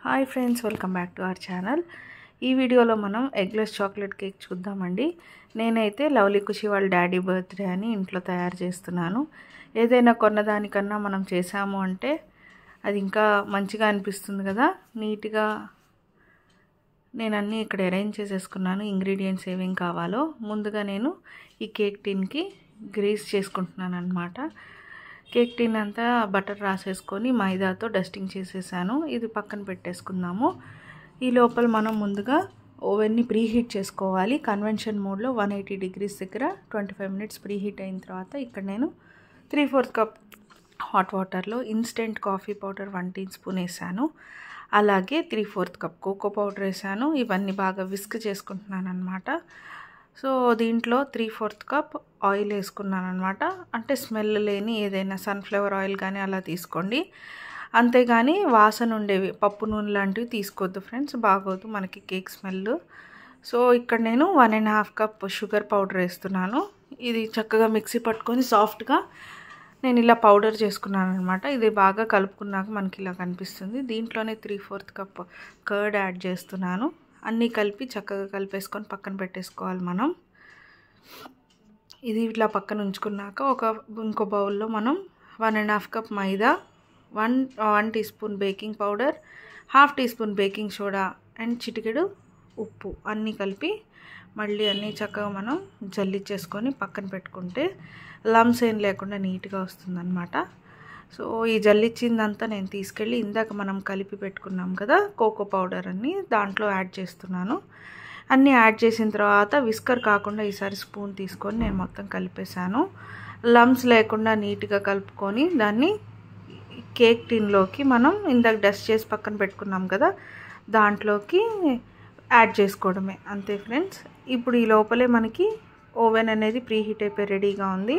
Hi friends, welcome back to our channel. ఈ వీడియోలో మనం ఎగ్లెస్ చాక్లెట్ కేక్ చూద్దామండి. నేనైతే లవ్లీ ఖుషి వాళ్ళ డాడీ బర్త్డే అని ఇంట్లో తయారు చేస్తున్నాను. ఏదైనా కొన్నదానికన్నా మనం చేసాము అంటే అది ఇంకా మంచిగా అనిపిస్తుంది కదా. నీట్గా నేను అన్నీ ఇక్కడ అరేంజ్ చేసేసుకున్నాను. ఇంగ్రీడియంట్స్ ఏమేం కావాలో ముందుగా నేను ఈ కేక్ టిన్కి గ్రీస్ చేసుకుంటున్నాను అన్నమాట. కేక్ టిన్ అంతా బటర్ రాసేసుకొని మైదాతో డస్టింగ్ చేసేసాను. ఇది పక్కన పెట్టేసుకుందాము. ఈ లోపల మనం ముందుగా ఓవెన్ని ప్రీహీట్ చేసుకోవాలి. కన్వెన్షన్ మోడ్లో 180 degrees దగ్గర 25 minutes ప్రీహీట్ అయిన తర్వాత ఇక్కడ నేను 3/4 కప్ హాట్ వాటర్లో ఇన్స్టెంట్ కాఫీ పౌడర్ 1 teaspoon వేసాను. అలాగే 3/4 కప్ కోకో పౌడర్ వేసాను. ఇవన్నీ బాగా విస్క్ చేసుకుంటున్నాను అనమాట. సో దీంట్లో 3/4 కప్ ఆయిల్ వేసుకున్నాను అనమాట. అంటే స్మెల్ లేని ఏదైనా సన్ఫ్లవర్ ఆయిల్ కానీ అలా తీసుకోండి. అంతేగాని వాసన ఉండేవి పప్పు నూనె లాంటివి తీసుకోవద్దు ఫ్రెండ్స్, బాగోదు మనకి కేక్ స్మెల్. సో ఇక్కడ నేను 1.5 కప్ షుగర్ పౌడర్ వేస్తున్నాను. ఇది చక్కగా మిక్సీ పట్టుకొని సాఫ్ట్గా నేను ఇలా పౌడర్ చేసుకున్నాను అనమాట. ఇది బాగా కలుపుకున్నాక మనకి ఇలా కనిపిస్తుంది. దీంట్లోనే 3/4 కప్ కర్డ్ యాడ్ చేస్తున్నాను. అన్నీ కలిపి చక్కగా కలిపేసుకొని పక్కన పెట్టేసుకోవాలి మనం. ఇది ఇట్లా పక్కన ఉంచుకున్నాక ఇంకో బౌల్లో మనం 1.5 cup maida, 1 teaspoon baking powder, 1/2 teaspoon baking soda and చిటికెడు ఉప్పు అన్నీ కలిపి మళ్ళీ అన్నీ చక్కగా మనం జల్లిచ్చేసుకొని పక్కన పెట్టుకుంటే లమ్స్ ఏం లేకుండా నీట్గా వస్తుందన్నమాట. సో ఈ జల్లిచ్చిందంతా నేను తీసుకెళ్ళి ఇందాక మనం కలిపి పెట్టుకున్నాం కదా కోకో పౌడర్ అన్ని దాంట్లో యాడ్ చేస్తున్నాను. అన్నీ యాడ్ చేసిన తర్వాత విస్కర్ కాకుండా ఈసారి స్పూన్ తీసుకొని నేను మొత్తం కలిపేశాను. లమ్స్ లేకుండా నీట్గా కలుపుకొని దాన్ని కేక్ టిన్లోకి మనం ఇందాక డస్ట్ చేసి పక్కన పెట్టుకున్నాం కదా దాంట్లోకి యాడ్ చేసుకోవడమే, అంతే ఫ్రెండ్స్. ఇప్పుడు ఈ లోపలే మనకి ఓవెన్ అనేది ప్రీహీట్ అయిపోయి రెడీగా ఉంది.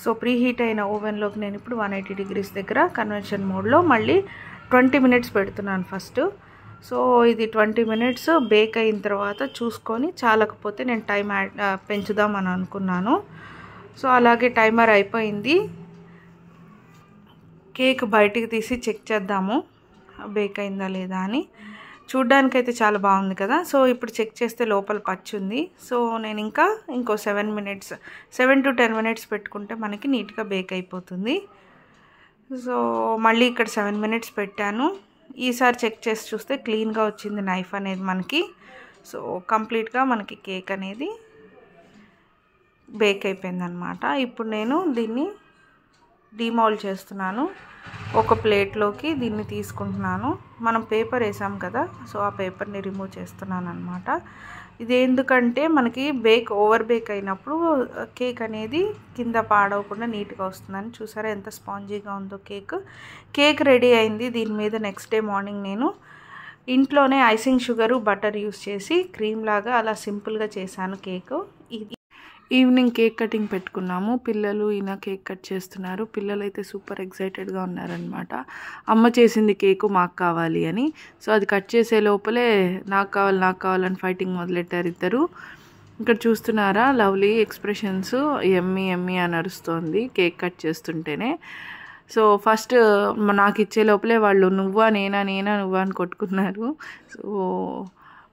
సో ప్రీహీట్ అయిన ఓవెన్లోకి నేను ఇప్పుడు 180 degrees దగ్గర కన్వెన్షన్ మోడ్లో మళ్ళీ 20 minutes పెడుతున్నాను ఫస్ట్. సో ఇది 20 minutes బేక్ అయిన తర్వాత చూసుకొని చాలకపోతే నేను టైం పెంచుదామని అనుకున్నాను. సో అలాగే టైమర్ అయిపోయింది. కేక్ బయటికి తీసి చెక్ చేద్దాము బేక్ అయిందా లేదా అని. చూడ్డానికైతే చాలా బాగుంది కదా. సో ఇప్పుడు చెక్ చేస్తే లోపల పచ్చి ఉంది. సో నేను ఇంకో 7 to 10 minutes పెట్టుకుంటే మనకి నీట్గా బేక్ అయిపోతుంది. సో మళ్ళీ ఇక్కడ 7 minutes పెట్టాను. ఈసారి చెక్ చేసి చూస్తే క్లీన్గా వచ్చింది నైఫ్ అనేది మనకి. సో కంప్లీట్గా మనకి కేక్ అనేది బేక్ అయిపోయింది అనమాట. ఇప్పుడు నేను దీన్ని డీమౌల్డ్ చేస్తున్నాను. ఒక ప్లేట్లోకి దీన్ని తీసుకుంటున్నాను. మనం పేపర్ వేసాం కదా, సో ఆ పేపర్ని రిమూవ్ చేస్తున్నాను అనమాట. ఇది ఎందుకంటే మనకి ఓవర్ బేక్ అయినప్పుడు కేక్ అనేది కింద పాడవకుండా నీట్గా వస్తుందని. చూసారా ఎంత స్పాంజీగా ఉందో కేక్ రెడీ అయింది. దీని మీద నెక్స్ట్ డే మార్నింగ్ నేను ఇంట్లోనే ఐసింగ్ షుగరు బటర్ యూస్ చేసి క్రీమ్ లాగా అలా సింపుల్గా చేశాను కేక్. ఈవినింగ్ కేక్ కటింగ్ పెట్టుకున్నాము. పిల్లలు ఈయన కేక్ కట్ చేస్తున్నారు. పిల్లలు అయితే సూపర్ ఎక్సైటెడ్గా ఉన్నారనమాట. అమ్మ చేసింది కేకు మాకు కావాలి అని. సో అది కట్ చేసే లోపలే నాకు కావాలని ఫైటింగ్ మొదలెట్టారు ఇద్దరు. ఇక్కడ చూస్తున్నారా లవ్లీ ఎక్స్ప్రెషన్స్, ఎమ్మీ ఎమ్మీ అని అరుస్తోంది కేక్ కట్ చేస్తుంటేనే. సో ఫస్ట్ నాకు ఇచ్చే లోపలే వాళ్ళు నువ్వా నేనా అని కొట్టుకున్నారు. సో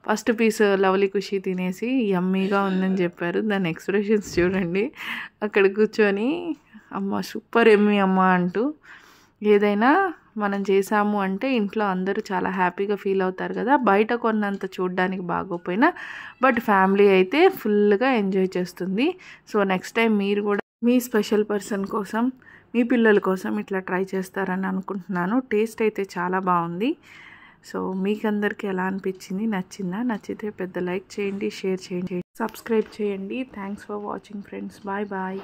ఫస్ట్ పీస్ లవ్లీ ఖుషి తినేసి యమ్మీగా ఉందని చెప్పారు. దాని ఎక్స్ప్రెషన్స్ చూడండి. అక్కడ కూర్చొని అమ్మ సూపర్ యమ్మీ అమ్మ అంటూ. ఏదైనా మనం చేసాము అంటే ఇంట్లో అందరూ చాలా హ్యాపీగా ఫీల్ అవుతారు కదా. బయట కొన్నంత చూడడానికి బాగోపోయినా బట్ ఫ్యామిలీ అయితే ఫుల్గా ఎంజాయ్ చేస్తుంది. సో నెక్స్ట్ టైం మీరు కూడా మీ స్పెషల్ పర్సన్ కోసం, మీ పిల్లల కోసం ఇట్లా ట్రై చేస్తారని అనుకుంటున్నాను. టేస్ట్ అయితే చాలా బాగుంది. సో మీకు అందరికీ ఎలా అనిపించింది, నచ్చిందా? నచ్చితే పెద్ద లైక్ చేయండి, షేర్ చేయండి, సబ్స్క్రైబ్ చేయండి. Thanks for watching friends. Bye bye.